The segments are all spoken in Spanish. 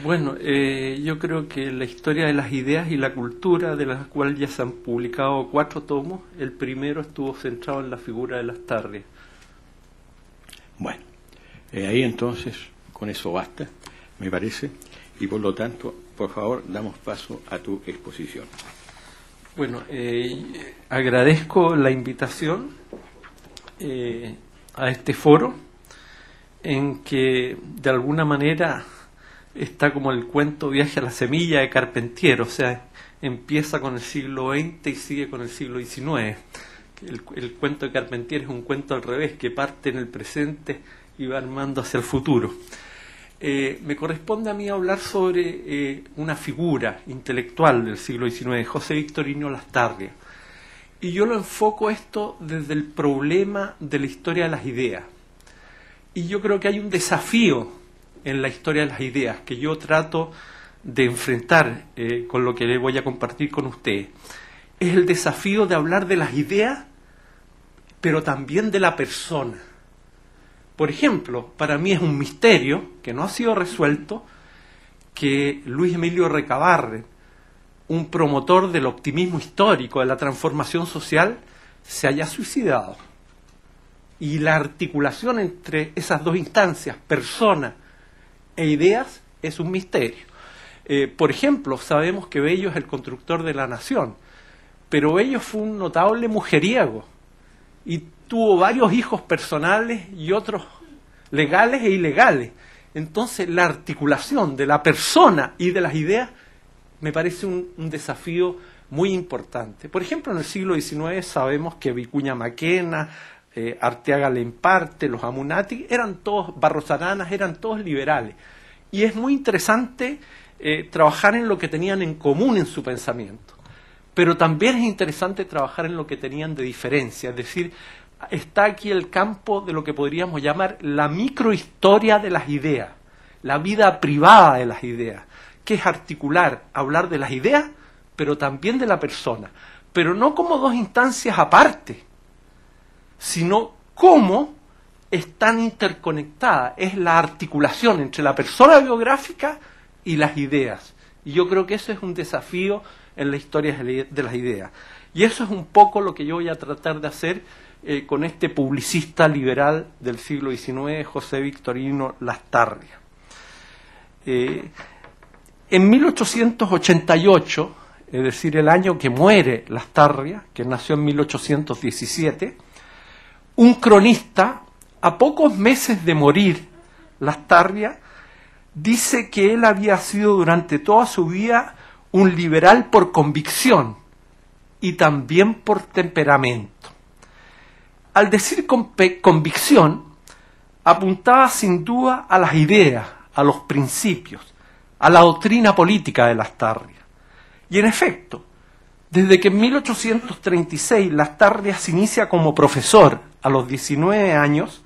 Bueno, yo creo que la historia de las ideas y la cultura, de las cuales ya se han publicado 4 tomos, el primero estuvo centrado en la figura de Lastarria. Bueno, ahí entonces, con eso basta, me parece, y por lo tanto, por favor, damos paso a tu exposición. Bueno, agradezco la invitación a este foro, en que de alguna manera está como el cuento Viaje a la semilla de Carpentier, o sea, empieza con el siglo XX y sigue con el siglo XIX. El cuento de Carpentier es un cuento al revés, que parte en el presente y va armando hacia el futuro. Me corresponde a mí hablar sobre una figura intelectual del siglo XIX, José Victorino Lastarria. Y yo lo enfoco esto desde el problema de la historia de las ideas. Y yo creo que hay un desafío en la historia de las ideas que yo trato de enfrentar con lo que le voy a compartir con ustedes. Es el desafío de hablar de las ideas, pero también de la persona. Por ejemplo, para mí es un misterio que no ha sido resuelto que Luis Emilio Recabarren, un promotor del optimismo histórico, de la transformación social, se haya suicidado. Y la articulación entre esas dos instancias, persona e ideas, es un misterio. Por ejemplo, sabemos que Bello es el constructor de la nación, pero Bello fue un notable mujeriego y tuvo varios hijos personales y otros legales e ilegales. Entonces, la articulación de la persona y de las ideas me parece un desafío muy importante. Por ejemplo, en el siglo XIX sabemos que Vicuña Maquena, Arteaga Lemparte, los Amunati, eran todos, Barros Aranas, eran todos liberales. Y es muy interesante trabajar en lo que tenían en común en su pensamiento. Pero también es interesante trabajar en lo que tenían de diferencia. Es decir, está aquí el campo de lo que podríamos llamar la microhistoria de las ideas, la vida privada de las ideas, que es articular, hablar de las ideas, pero también de la persona. Pero no como dos instancias aparte, sino cómo están interconectadas. Es la articulación entre la persona biográfica y las ideas. Y yo creo que eso es un desafío en la historia de las ideas. Y eso es un poco lo que yo voy a tratar de hacer con este publicista liberal del siglo XIX, José Victorino Lastarria. En 1888, es decir, el año que muere Lastarria, que nació en 1817, un cronista, a pocos meses de morir Lastarria, dice que él había sido durante toda su vida un liberal por convicción y también por temperamento. Al decir convicción, apuntaba sin duda a las ideas, a los principios, a la doctrina política de Lastarria. Y en efecto, desde que en 1836 Lastarria se inicia como profesor a los 19 años,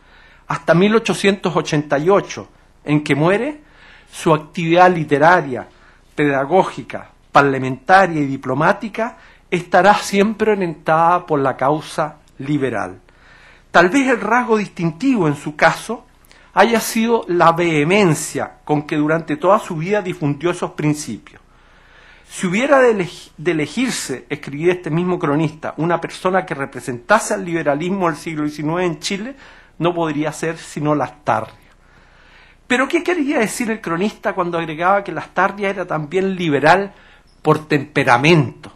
hasta 1888, en que muere, su actividad literaria, pedagógica, parlamentaria y diplomática estará siempre orientada por la causa liberal. Tal vez el rasgo distintivo en su caso haya sido la vehemencia con que durante toda su vida difundió esos principios. Si hubiera de elegirse, escribía este mismo cronista, una persona que representase al liberalismo del siglo XIX en Chile, no podría ser sino Lastarria. Pero ¿qué quería decir el cronista cuando agregaba que Lastarria era también liberal por temperamento?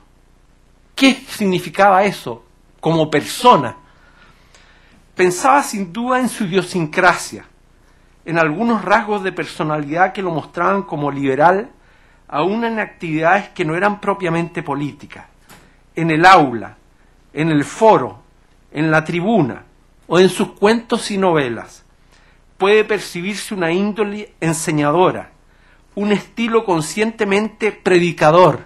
¿Qué significaba eso como persona? Pensaba sin duda en su idiosincrasia, en algunos rasgos de personalidad que lo mostraban como liberal, aún en actividades que no eran propiamente políticas, en el aula, en el foro, en la tribuna o en sus cuentos y novelas. Puede percibirse una índole enseñadora, un estilo conscientemente predicador,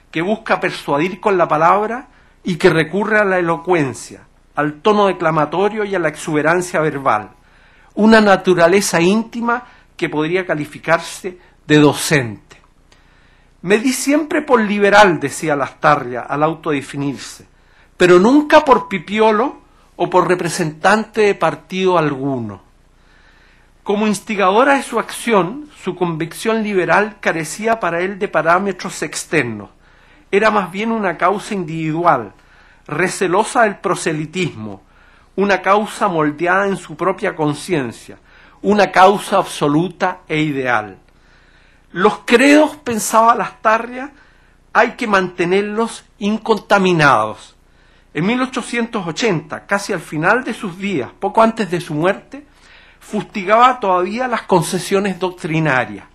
que busca persuadir con la palabra y que recurre a la elocuencia, al tono declamatorio y a la exuberancia verbal, una naturaleza íntima que podría calificarse de docente. Me di siempre por liberal, decía Lastarria al autodefinirse, pero nunca por pipiolo o por representante de partido alguno. Como instigadora de su acción, su convicción liberal carecía para él de parámetros externos. Era más bien una causa individual, recelosa del proselitismo, una causa moldeada en su propia conciencia, una causa absoluta e ideal. Los credos, pensaba Lastarria, hay que mantenerlos incontaminados. En 1880, casi al final de sus días, poco antes de su muerte, fustigaba todavía las concesiones doctrinarias,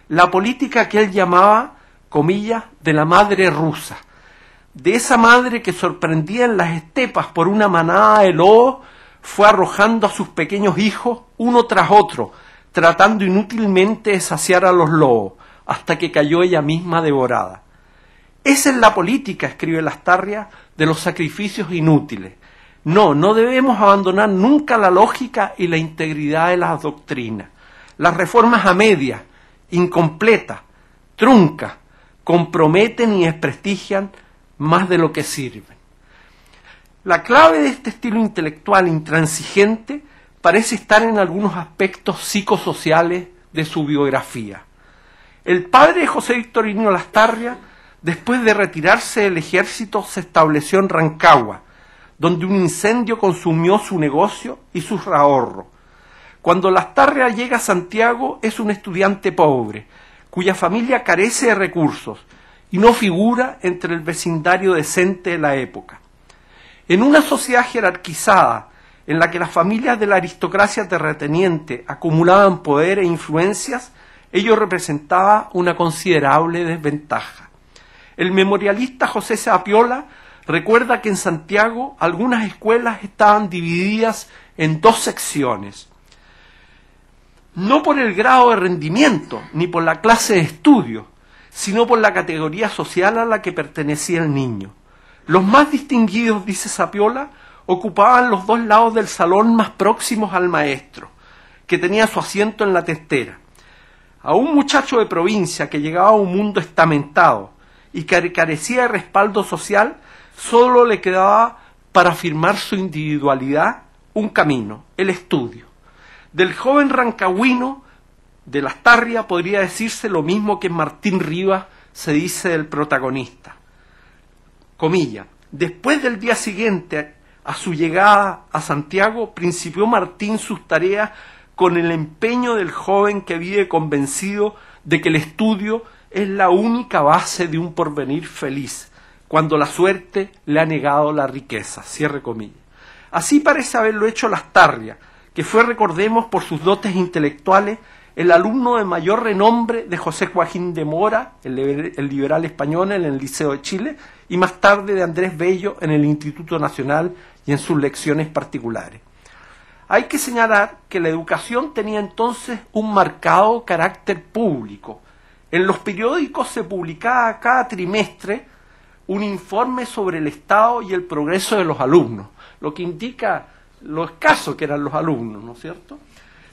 la política que él llamaba, comillas, de la madre rusa, de esa madre que sorprendía en las estepas por una manada de lobos, fue arrojando a sus pequeños hijos uno tras otro, tratando inútilmente de saciar a los lobos, hasta que cayó ella misma devorada. Esa es la política, escribe Lastarria, de los sacrificios inútiles. No debemos abandonar nunca la lógica y la integridad de las doctrinas. Las reformas a medias, incompletas, truncas, comprometen y desprestigian más de lo que sirven. La clave de este estilo intelectual intransigente parece estar en algunos aspectos psicosociales de su biografía. El padre de José Victorino Lastarria, después de retirarse del ejército, se estableció en Rancagua, donde un incendio consumió su negocio y sus ahorros. Cuando Lastarria llega a Santiago, es un estudiante pobre, cuya familia carece de recursos y no figura entre el vecindario decente de la época. En una sociedad jerarquizada, en la que las familias de la aristocracia terrateniente acumulaban poder e influencias, ello representaba una considerable desventaja. El memorialista José Sapiola recuerda que en Santiago algunas escuelas estaban divididas en dos secciones, no por el grado de rendimiento ni por la clase de estudio, sino por la categoría social a la que pertenecía el niño. Los más distinguidos, dice Sapiola, ocupaban los dos lados del salón más próximos al maestro, que tenía su asiento en la testera. A un muchacho de provincia que llegaba a un mundo estamentado y que carecía de respaldo social, solo le quedaba para afirmar su individualidad un camino, el estudio. Del joven rancagüino de Lastarria podría decirse lo mismo que en Martín Rivas se dice del protagonista. Comilla, después del día siguiente a su llegada a Santiago, principió Martín sus tareas con el empeño del joven que vive convencido de que el estudio es la única base de un porvenir feliz, cuando la suerte le ha negado la riqueza. Cierre comillas. Así parece haberlo hecho Lastarria, que fue, recordemos, por sus dotes intelectuales, el alumno de mayor renombre de José Joaquín de Mora, el liberal español, en el Liceo de Chile, y más tarde de Andrés Bello en el Instituto Nacional y en sus lecciones particulares. Hay que señalar que la educación tenía entonces un marcado carácter público. En los periódicos se publicaba cada trimestre un informe sobre el estado y el progreso de los alumnos, lo que indica lo escaso que eran los alumnos, ¿no es cierto?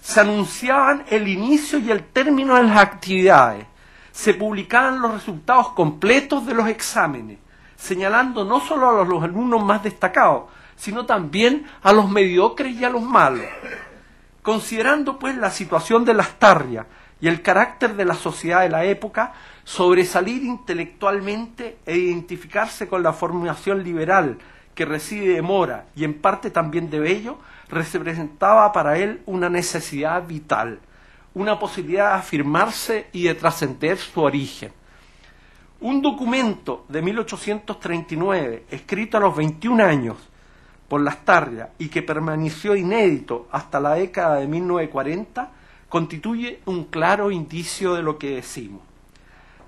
Se anunciaban el inicio y el término de las actividades, se publicaban los resultados completos de los exámenes, señalando no solo a los alumnos más destacados, sino también a los mediocres y a los malos. Considerando pues la situación de Lastarria y el carácter de la sociedad de la época, sobresalir intelectualmente e identificarse con la formación liberal que reside de Mora y en parte también de Bello, representaba para él una necesidad vital, una posibilidad de afirmarse y de trascender su origen. Un documento de 1839, escrito a los 21 años por Lastarria y que permaneció inédito hasta la década de 1940, constituye un claro indicio de lo que decimos.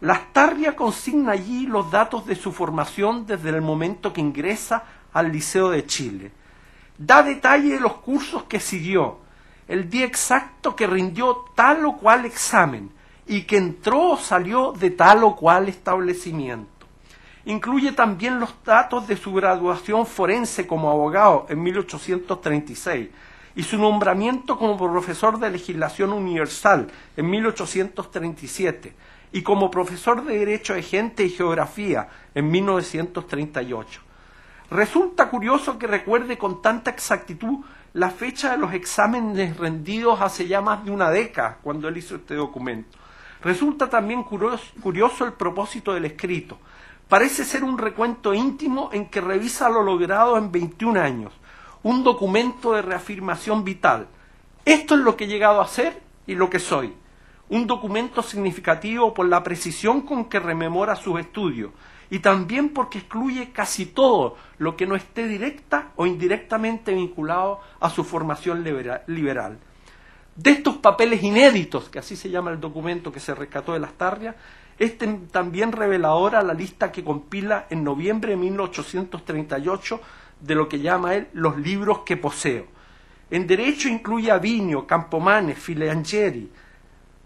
Lastarria consigna allí los datos de su formación desde el momento que ingresa al Liceo de Chile. Da detalle de los cursos que siguió, el día exacto que rindió tal o cual examen y que entró o salió de tal o cual establecimiento. Incluye también los datos de su graduación forense como abogado en 1836 y su nombramiento como profesor de legislación universal en 1837 y como profesor de Derecho de Gente y Geografía en 1938. Resulta curioso que recuerde con tanta exactitud la fecha de los exámenes rendidos hace ya más de una década, cuando él hizo este documento. Resulta también curioso el propósito del escrito. Parece ser un recuento íntimo en que revisa lo logrado en 21 años, un documento de reafirmación vital. Esto es lo que he llegado a ser y lo que soy. Un documento significativo por la precisión con que rememora sus estudios y también porque excluye casi todo lo que no esté directa o indirectamente vinculado a su formación liberal. De estos papeles inéditos, que así se llama el documento que se rescató de Lastarria, también reveladora la lista que compila en noviembre de 1838 de lo que llama él los libros que poseo. En derecho incluye a Vigno, Campomanes, Filangieri,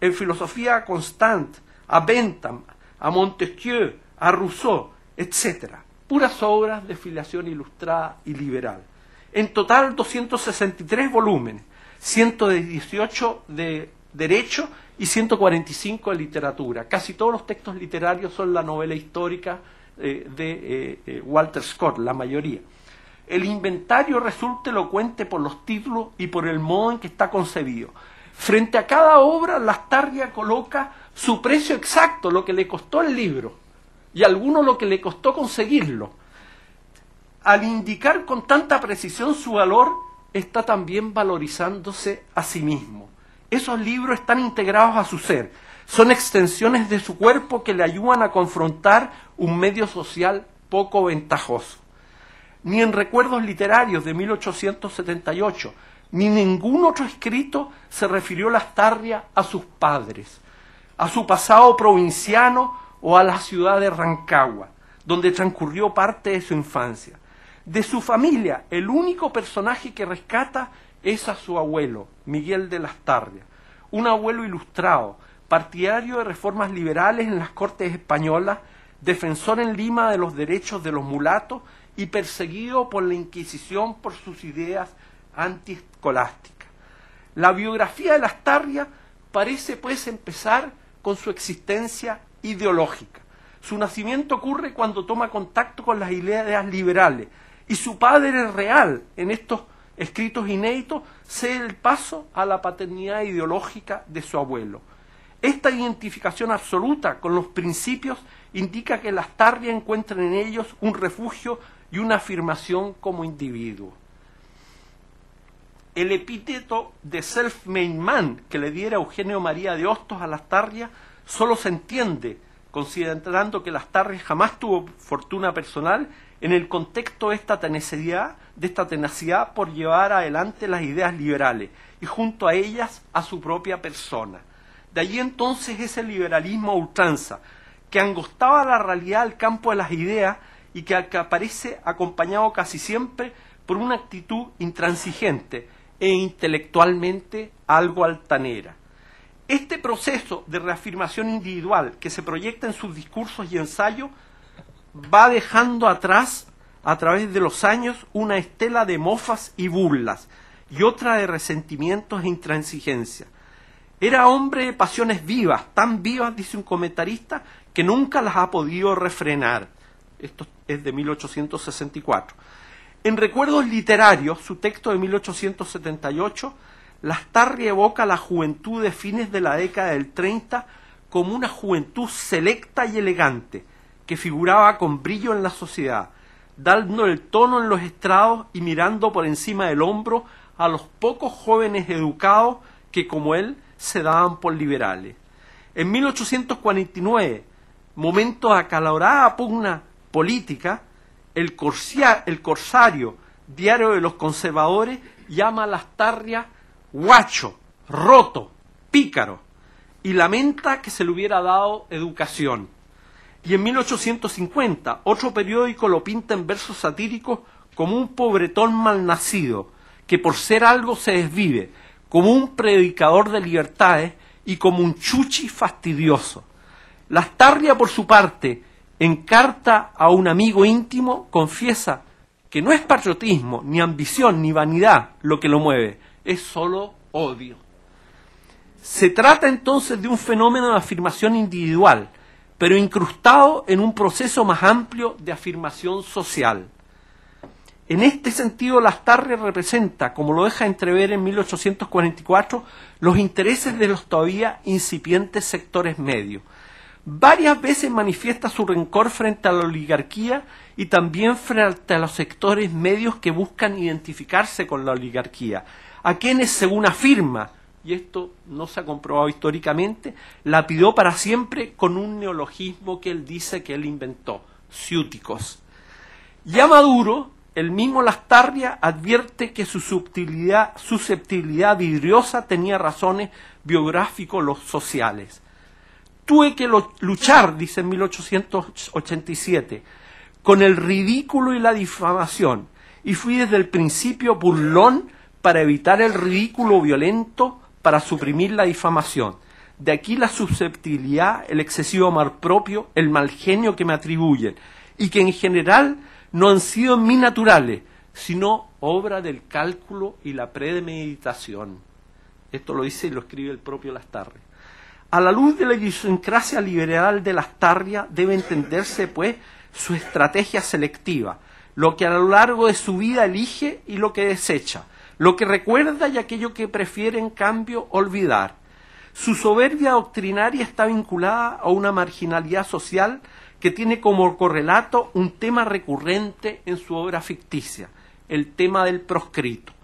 en filosofía a Constant, a Bentham, a Montesquieu, a Rousseau, etc. Puras obras de filiación ilustrada y liberal. En total 263 volúmenes, 118 de derecho y 145 de literatura. Casi todos los textos literarios son la novela histórica de Walter Scott, la mayoría. El inventario resulta elocuente por los títulos y por el modo en que está concebido. Frente a cada obra, Lastarria coloca su precio exacto, lo que le costó el libro, y a alguno lo que le costó conseguirlo. Al indicar con tanta precisión su valor, está también valorizándose a sí mismo. Esos libros están integrados a su ser, son extensiones de su cuerpo que le ayudan a confrontar un medio social poco ventajoso. Ni en Recuerdos Literarios de 1878, ni ningún otro escrito se refirió Lastarria a sus padres, a su pasado provinciano o a la ciudad de Rancagua, donde transcurrió parte de su infancia. De su familia, el único personaje que rescata es a su abuelo, Miguel de Lastarria, un abuelo ilustrado, partidario de reformas liberales en las Cortes españolas, defensor en Lima de los derechos de los mulatos y perseguido por la Inquisición por sus ideas antiescolásticas. La biografía de Lastarria parece pues empezar con su existencia ideológica. Su nacimiento ocurre cuando toma contacto con las ideas liberales y su padre real en estos escritos inéditos cede el paso a la paternidad ideológica de su abuelo. Esta identificación absoluta con los principios indica que Lastarria encuentra en ellos un refugio y una afirmación como individuo. El epíteto de self-made man que le diera Eugenio María de Hostos a Lastarria solo se entiende, considerando que Lastarria jamás tuvo fortuna personal, en el contexto de esta tenacidad por llevar adelante las ideas liberales y junto a ellas a su propia persona. De allí entonces ese liberalismo a ultranza, que angostaba la realidad al campo de las ideas y que aparece acompañado casi siempre por una actitud intransigente e intelectualmente algo altanera. Este proceso de reafirmación individual que se proyecta en sus discursos y ensayos va dejando atrás, a través de los años, una estela de mofas y burlas y otra de resentimientos e intransigencia. Era hombre de pasiones vivas, tan vivas, dice un comentarista, que nunca las ha podido refrenar. Esto es de 1864. En Recuerdos Literarios, su texto de 1878, Lastarria evoca la juventud de fines de la década del 30 como una juventud selecta y elegante, que figuraba con brillo en la sociedad, dando el tono en los estrados y mirando por encima del hombro a los pocos jóvenes educados que, como él, se daban por liberales. En 1849, momento de acalorada pugna política, el Corsario, diario de los conservadores, llama a Lastarria guacho, roto, pícaro, y lamenta que se le hubiera dado educación. Y en 1850, otro periódico lo pinta en versos satíricos como un pobretón malnacido, que por ser algo se desvive, como un predicador de libertades y como un chuchi fastidioso. Lastarria, por su parte, en carta a un amigo íntimo, confiesa que no es patriotismo, ni ambición, ni vanidad lo que lo mueve, es solo odio. Se trata entonces de un fenómeno de afirmación individual, pero incrustado en un proceso más amplio de afirmación social. En este sentido, Lastarria representa, como lo deja entrever en 1844, los intereses de los todavía incipientes sectores medios. Varias veces manifiesta su rencor frente a la oligarquía y también frente a los sectores medios que buscan identificarse con la oligarquía, a quienes, según afirma, y esto no se ha comprobado históricamente, lapidó para siempre con un neologismo que él dice que él inventó, ciúticos. Ya maduro, el mismo Lastarria advierte que su susceptibilidad vidriosa tenía razones biográficos sociales. Tuve que luchar, dice en 1887, con el ridículo y la difamación, y fui desde el principio burlón para evitar el ridículo violento, para suprimir la difamación. De aquí la susceptibilidad, el excesivo amor propio, el mal genio que me atribuyen, y que en general no han sido en mí naturales, sino obra del cálculo y la premeditación. Esto lo dice y lo escribe el propio Lastarria. A la luz de la idiosincrasia liberal de Lastarria debe entenderse, pues, su estrategia selectiva, lo que a lo largo de su vida elige y lo que desecha, lo que recuerda y aquello que prefiere, en cambio, olvidar. Su soberbia doctrinaria está vinculada a una marginalidad social que tiene como correlato un tema recurrente en su obra ficticia, el tema del proscrito.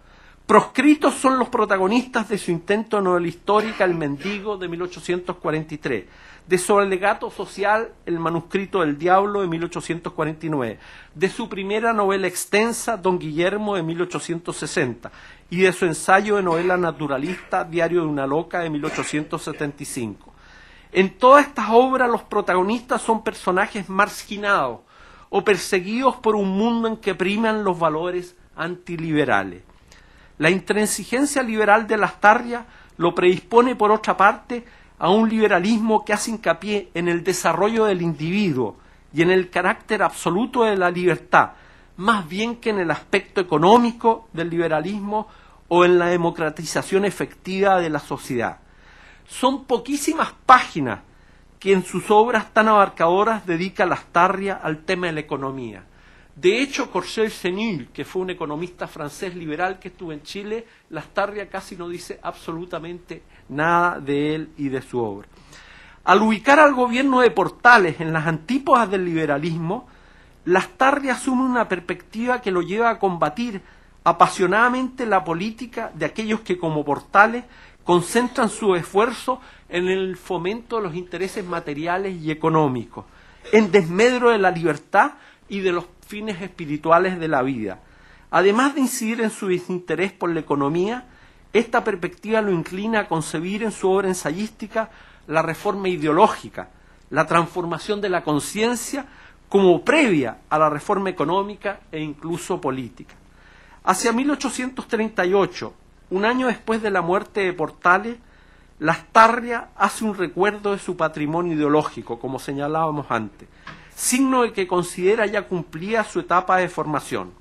Proscritos son los protagonistas de su intento de novela histórica El mendigo de 1843, de su alegato social El manuscrito del diablo de 1849, de su primera novela extensa Don Guillermo de 1860 y de su ensayo de novela naturalista Diario de una loca de 1875. En todas estas obras los protagonistas son personajes marginados o perseguidos por un mundo en que priman los valores antiliberales. La intransigencia liberal de Lastarria lo predispone, por otra parte, a un liberalismo que hace hincapié en el desarrollo del individuo y en el carácter absoluto de la libertad, más bien que en el aspecto económico del liberalismo o en la democratización efectiva de la sociedad. Son poquísimas páginas que en sus obras tan abarcadoras dedica Lastarria al tema de la economía. De hecho, Courcelles-Senior, que fue un economista francés liberal que estuvo en Chile, Lastarria casi no dice absolutamente nada de él y de su obra. Al ubicar al gobierno de Portales en las antípodas del liberalismo, Lastarria asume una perspectiva que lo lleva a combatir apasionadamente la política de aquellos que, como Portales, concentran su esfuerzo en el fomento de los intereses materiales y económicos, en desmedro de la libertad y de los fines espirituales de la vida. Además de incidir en su desinterés por la economía, esta perspectiva lo inclina a concebir en su obra ensayística la reforma ideológica, la transformación de la conciencia como previa a la reforma económica e incluso política. Hacia 1838, un año después de la muerte de Portales, Lastarria hace un recuerdo de su patrimonio ideológico, como señalábamos antes, signo de que considera ya cumplida su etapa de formación.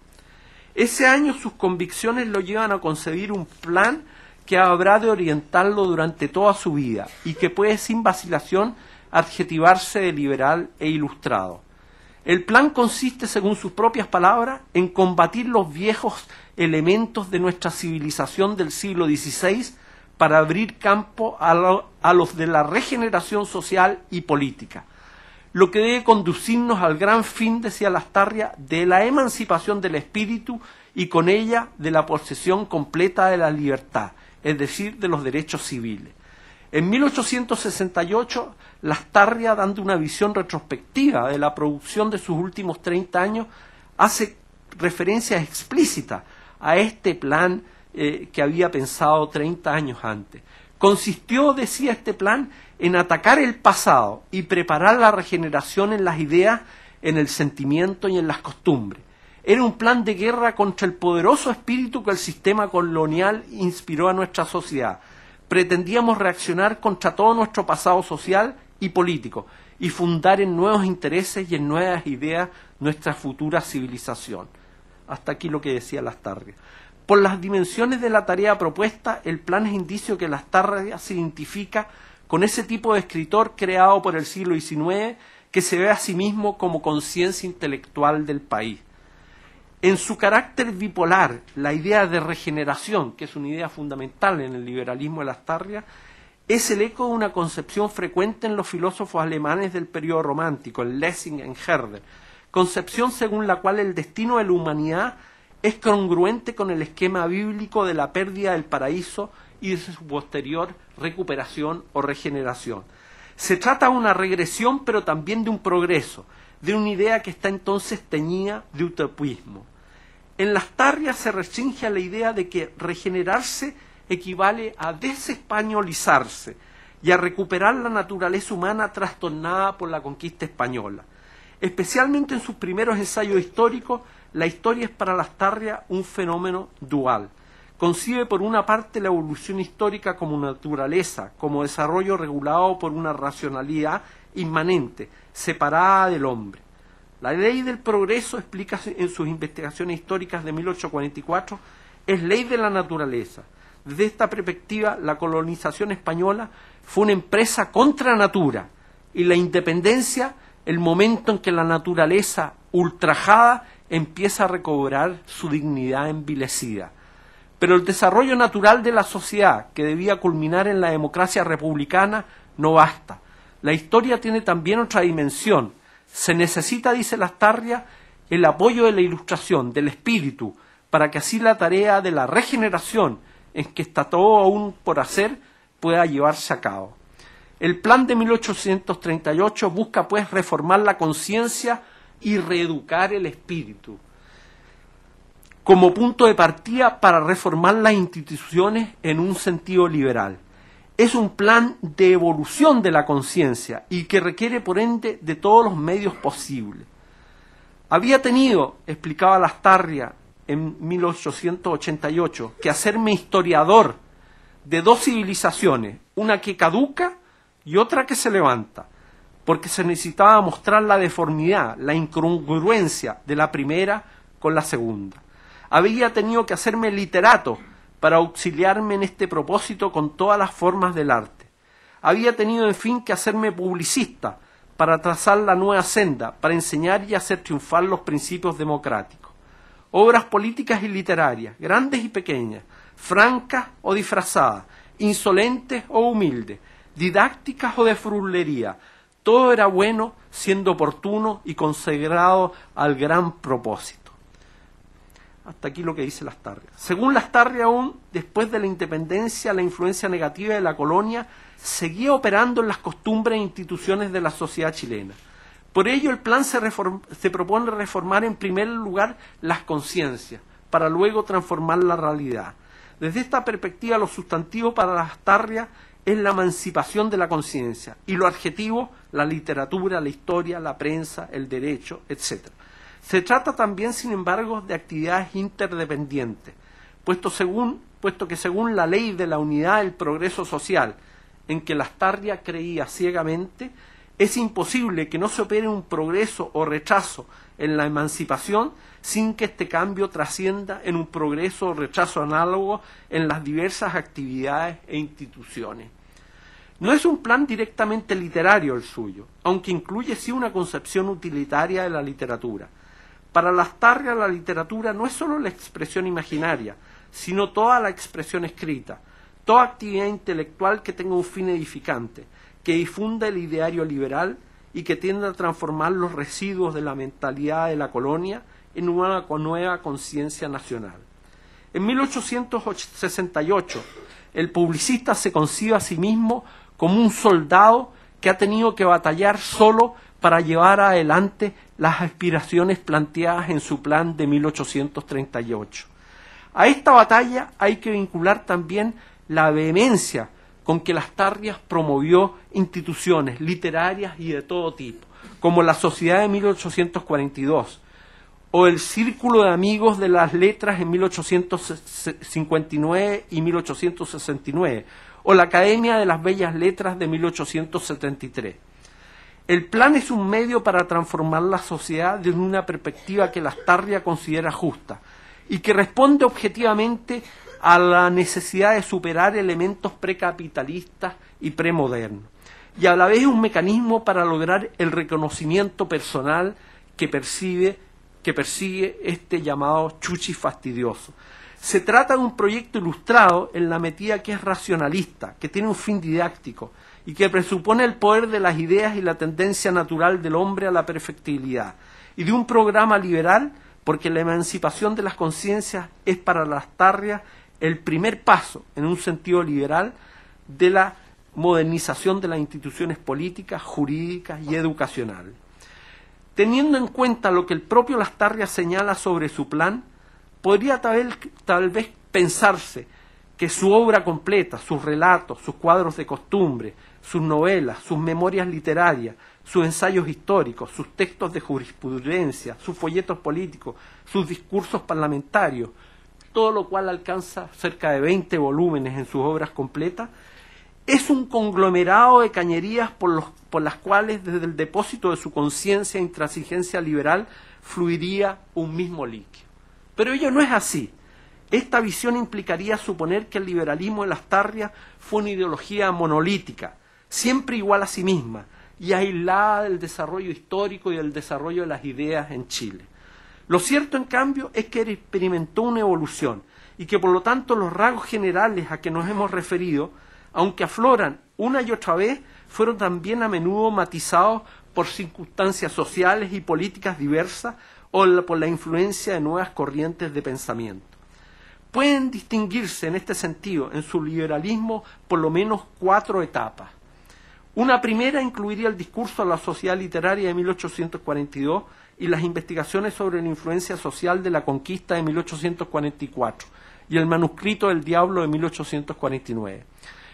Ese año sus convicciones lo llevan a concebir un plan que habrá de orientarlo durante toda su vida y que puede sin vacilación adjetivarse de liberal e ilustrado. El plan consiste, según sus propias palabras, en combatir los viejos elementos de nuestra civilización del siglo XVI para abrir campo a los de la regeneración social y política, lo que debe conducirnos al gran fin, decía Lastarria, de la emancipación del espíritu y con ella de la posesión completa de la libertad, es decir, de los derechos civiles. En 1868, Lastarria, dando una visión retrospectiva de la producción de sus últimos 30 años, hace referencia explícita a este plan que había pensado 30 años antes. Consistió, decía este plan, en atacar el pasado y preparar la regeneración en las ideas, en el sentimiento y en las costumbres. Era un plan de guerra contra el poderoso espíritu que el sistema colonial inspiró a nuestra sociedad. Pretendíamos reaccionar contra todo nuestro pasado social y político y fundar en nuevos intereses y en nuevas ideas nuestra futura civilización. Hasta aquí lo que decía Lastarria. Por las dimensiones de la tarea propuesta, el plan es indicio que Lastarria se identifica con ese tipo de escritor creado por el siglo XIX que se ve a sí mismo como conciencia intelectual del país. En su carácter bipolar, la idea de regeneración, que es una idea fundamental en el liberalismo de Lastarria, es el eco de una concepción frecuente en los filósofos alemanes del periodo romántico, el Lessing y Herder, concepción según la cual el destino de la humanidad es congruente con el esquema bíblico de la pérdida del paraíso y de su posterior recuperación o regeneración. Se trata de una regresión, pero también de un progreso, de una idea que está entonces teñida de utopismo. En Lastarria se restringe a la idea de que regenerarse equivale a desespañolizarse y a recuperar la naturaleza humana trastornada por la conquista española. Especialmente en sus primeros ensayos históricos, la historia es para Lastarria un fenómeno dual. Concibe por una parte la evolución histórica como naturaleza, como desarrollo regulado por una racionalidad inmanente, separada del hombre. La ley del progreso, explica en sus investigaciones históricas de 1844, es ley de la naturaleza. Desde esta perspectiva, la colonización española fue una empresa contra natura y la independencia el momento en que la naturaleza ultrajada empieza a recobrar su dignidad envilecida. Pero el desarrollo natural de la sociedad, que debía culminar en la democracia republicana, no basta. La historia tiene también otra dimensión. Se necesita, dice Lastarria, el apoyo de la Ilustración, del espíritu, para que así la tarea de la regeneración, en que está todo aún por hacer, pueda llevarse a cabo. El plan de 1838 busca, pues, reformar la conciencia y reeducar el espíritu, como punto de partida para reformar las instituciones en un sentido liberal. Es un plan de evolución de la conciencia y que requiere, por ende, de todos los medios posibles. Había tenido, explicaba Lastarria en 1888, que hacerme historiador de dos civilizaciones, una que caduca y otra que se levanta, porque se necesitaba mostrar la deformidad, la incongruencia de la primera con la segunda. Había tenido que hacerme literato para auxiliarme en este propósito con todas las formas del arte. Había tenido, en fin, que hacerme publicista para trazar la nueva senda, para enseñar y hacer triunfar los principios democráticos. Obras políticas y literarias, grandes y pequeñas, francas o disfrazadas, insolentes o humildes, didácticas o de frulería, todo era bueno, siendo oportuno y consagrado al gran propósito. Hasta aquí lo que dice Lastarria. Según Lastarria, aún después de la independencia, la influencia negativa de la colonia seguía operando en las costumbres e instituciones de la sociedad chilena. Por ello, el plan se propone reformar en primer lugar las conciencias, para luego transformar la realidad. Desde esta perspectiva, lo sustantivo para Lastarria es la emancipación de la conciencia, y lo adjetivo, la literatura, la historia, la prensa, el derecho, etc. Se trata también, sin embargo, de actividades interdependientes, puesto que según la ley de la unidad del progreso social, en que Lastarria creía ciegamente, es imposible que no se opere un progreso o rechazo en la emancipación sin que este cambio trascienda en un progreso o rechazo análogo en las diversas actividades e instituciones. No es un plan directamente literario el suyo, aunque incluye sí una concepción utilitaria de la literatura. Para Lastarria, la literatura no es sólo la expresión imaginaria, sino toda la expresión escrita, toda actividad intelectual que tenga un fin edificante, que difunda el ideario liberal y que tienda a transformar los residuos de la mentalidad de la colonia en una nueva conciencia nacional. En 1868, el publicista se concibe a sí mismo como un soldado que ha tenido que batallar solo para llevar adelante las aspiraciones planteadas en su plan de 1838. A esta batalla hay que vincular también la vehemencia con que Lastarria promovió instituciones literarias y de todo tipo, como la Sociedad de 1842, o el Círculo de Amigos de las Letras en 1859 y 1869, o la Academia de las Bellas Letras de 1873. El plan es un medio para transformar la sociedad desde una perspectiva que Lastarria considera justa y que responde objetivamente a la necesidad de superar elementos precapitalistas y premodernos, y a la vez un mecanismo para lograr el reconocimiento personal que percibe que persigue este llamado chuchi fastidioso. Se trata de un proyecto ilustrado en la medida que es racionalista, que tiene un fin didáctico y que presupone el poder de las ideas y la tendencia natural del hombre a la perfectibilidad, y de un programa liberal porque la emancipación de las conciencias es para Lastarria el primer paso, en un sentido liberal, de la modernización de las instituciones políticas, jurídicas y educacionales. Teniendo en cuenta lo que el propio Lastarria señala sobre su plan, podría tal vez pensarse que su obra completa, sus relatos, sus cuadros de costumbre, sus novelas, sus memorias literarias, sus ensayos históricos, sus textos de jurisprudencia, sus folletos políticos, sus discursos parlamentarios, todo lo cual alcanza cerca de 20 volúmenes en sus obras completas, es un conglomerado de cañerías por las cuales desde el depósito de su conciencia e intransigencia liberal fluiría un mismo líquido. Pero ello no es así. Esta visión implicaría suponer que el liberalismo de Lastarria fue una ideología monolítica, siempre igual a sí misma y aislada del desarrollo histórico y del desarrollo de las ideas en Chile. Lo cierto, en cambio, es que experimentó una evolución y que, por lo tanto, los rasgos generales a que nos hemos referido, aunque afloran una y otra vez, fueron también a menudo matizados por circunstancias sociales y políticas diversas o por la influencia de nuevas corrientes de pensamiento. Pueden distinguirse en este sentido en su liberalismo por lo menos 4 etapas. Una primera incluiría el discurso a la sociedad literaria de 1842 y las investigaciones sobre la influencia social de la conquista de 1844 y el manuscrito del Diablo de 1849.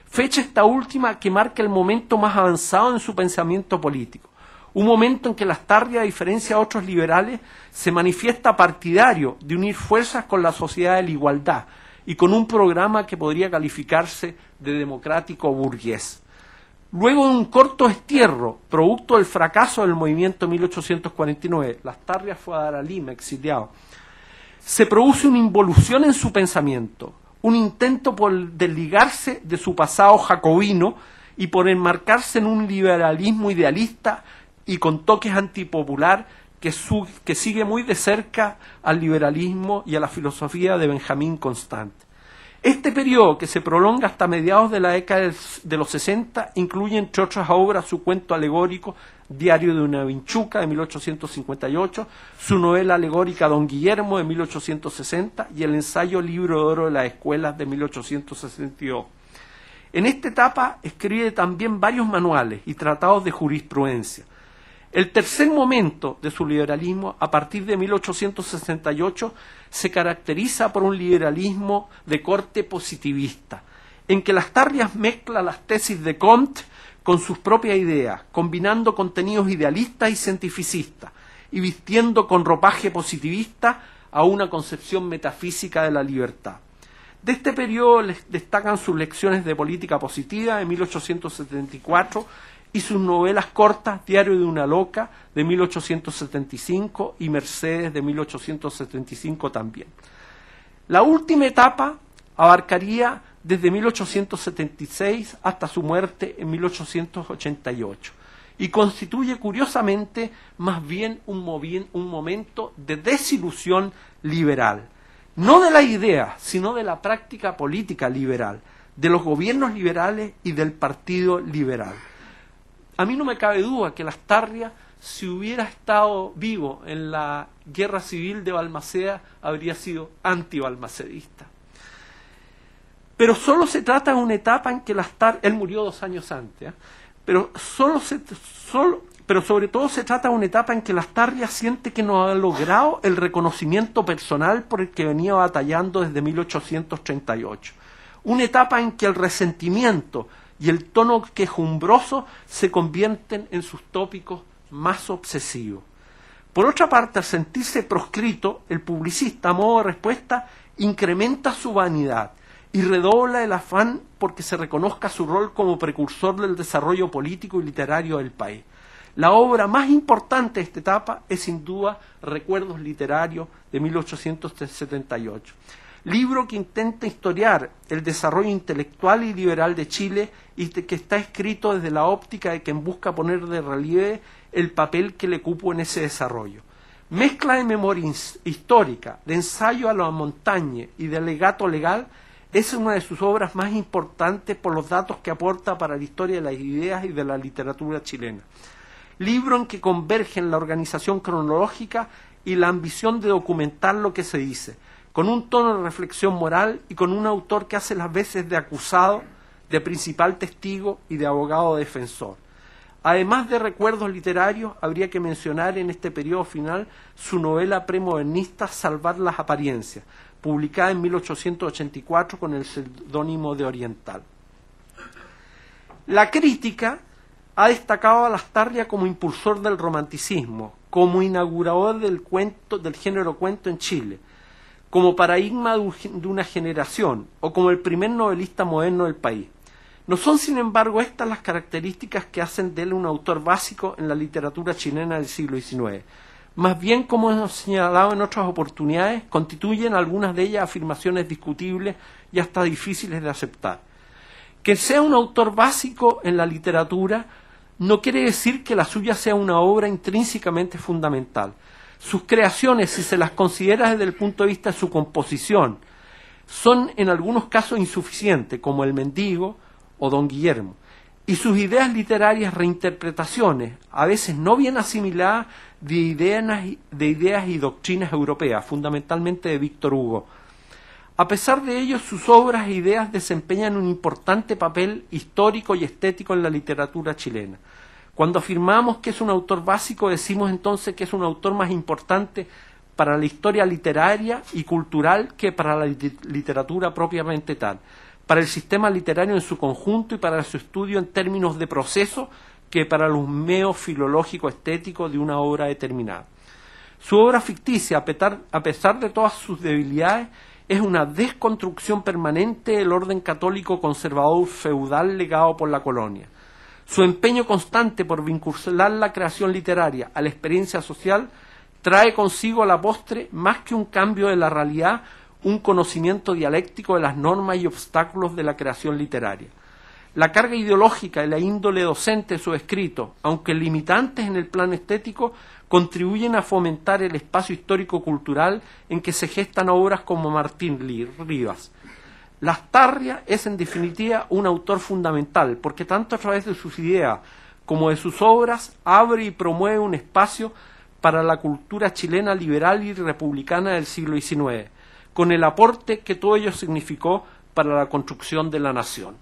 Fecha esta última que marca el momento más avanzado en su pensamiento político, un momento en que Lastarria, a diferencia de otros liberales, se manifiesta partidario de unir fuerzas con la sociedad de la igualdad y con un programa que podría calificarse de democrático burgués. Luego de un corto destierro, producto del fracaso del movimiento de 1849, Lastarria fue a dar a Lima, exiliado, se produce una involución en su pensamiento, un intento por desligarse de su pasado jacobino y por enmarcarse en un liberalismo idealista y con toques antipopular que sigue muy de cerca al liberalismo y a la filosofía de Benjamín Constant. Este periodo, que se prolonga hasta mediados de la década de los 60, incluye, entre otras obras, su cuento alegórico Diario de una vinchuca, de 1858, su novela alegórica Don Guillermo, de 1860, y el ensayo Libro de Oro de las Escuelas, de 1862. En esta etapa escribe también varios manuales y tratados de jurisprudencia. El tercer momento de su liberalismo, a partir de 1868, se caracteriza por un liberalismo de corte positivista, en que Lastarria mezcla las tesis de Comte con sus propias ideas, combinando contenidos idealistas y cientificistas, y vistiendo con ropaje positivista a una concepción metafísica de la libertad. De este periodo destacan sus lecciones de política positiva de 1874 y sus novelas cortas Diario de una loca de 1875 y Mercedes de 1875 también. La última etapa abarcaría desde 1876 hasta su muerte en 1888 y constituye curiosamente más bien un momento de desilusión liberal, no de la idea, sino de la práctica política liberal, de los gobiernos liberales y del Partido Liberal. A mí no me cabe duda que Lastarria, si hubiera estado vivo en la guerra civil de Balmaceda, habría sido antibalmacedista. Pero solo se trata de una etapa en que él murió 2 años antes, pero sobre todo se trata de una etapa en que Lastarria siente que no ha logrado el reconocimiento personal por el que venía batallando desde 1838. Una etapa en que el resentimiento y el tono quejumbroso se convierten en sus tópicos más obsesivos. Por otra parte, al sentirse proscrito, el publicista, a modo de respuesta, incrementa su vanidad y redobla el afán porque se reconozca su rol como precursor del desarrollo político y literario del país. La obra más importante de esta etapa es sin duda Recuerdos literarios de 1878, libro que intenta historiar el desarrollo intelectual y liberal de Chile y que está escrito desde la óptica de quien busca poner de relieve el papel que le cupo en ese desarrollo. Mezcla de memoria histórica, de ensayo a la montaña y de alegato legal, es una de sus obras más importantes por los datos que aporta para la historia de las ideas y de la literatura chilena. Libro en que convergen la organización cronológica y la ambición de documentar lo que se dice, con un tono de reflexión moral y con un autor que hace las veces de acusado, de principal testigo y de abogado defensor. Además de recuerdos literarios, habría que mencionar en este periodo final su novela premodernista Salvar las apariencias, publicada en 1884 con el seudónimo de Oriental. La crítica ha destacado a Lastarria como impulsor del romanticismo, como inaugurador del género cuento en Chile, como paradigma de una generación o como el primer novelista moderno del país. No son, sin embargo, estas las características que hacen de él un autor básico en la literatura chilena del siglo XIX. Más bien, como hemos señalado en otras oportunidades, constituyen algunas de ellas afirmaciones discutibles y hasta difíciles de aceptar. Que sea un autor básico en la literatura no quiere decir que la suya sea una obra intrínsecamente fundamental. Sus creaciones, si se las considera desde el punto de vista de su composición, son en algunos casos insuficientes, como El mendigo o Don Guillermo, y sus ideas literarias reinterpretaciones, a veces no bien asimiladas, de ideas y doctrinas europeas, fundamentalmente de Víctor Hugo. A pesar de ello, sus obras e ideas desempeñan un importante papel histórico y estético en la literatura chilena. Cuando afirmamos que es un autor básico, decimos entonces que es un autor más importante para la historia literaria y cultural que para la literatura propiamente tal, para el sistema literario en su conjunto y para su estudio en términos de proceso que para el husmeo filológico-estético de una obra determinada. Su obra ficticia, a pesar de todas sus debilidades, es una desconstrucción permanente del orden católico conservador feudal legado por la colonia. Su empeño constante por vincular la creación literaria a la experiencia social trae consigo a la postre, más que un cambio de la realidad, un conocimiento dialéctico de las normas y obstáculos de la creación literaria. La carga ideológica y la índole docente de su escrito, aunque limitantes en el plano estético, contribuyen a fomentar el espacio histórico-cultural en que se gestan obras como Martín Rivas. Lastarria es, en definitiva, un autor fundamental, porque tanto a través de sus ideas como de sus obras abre y promueve un espacio para la cultura chilena liberal y republicana del siglo XIX, con el aporte que todo ello significó para la construcción de la nación.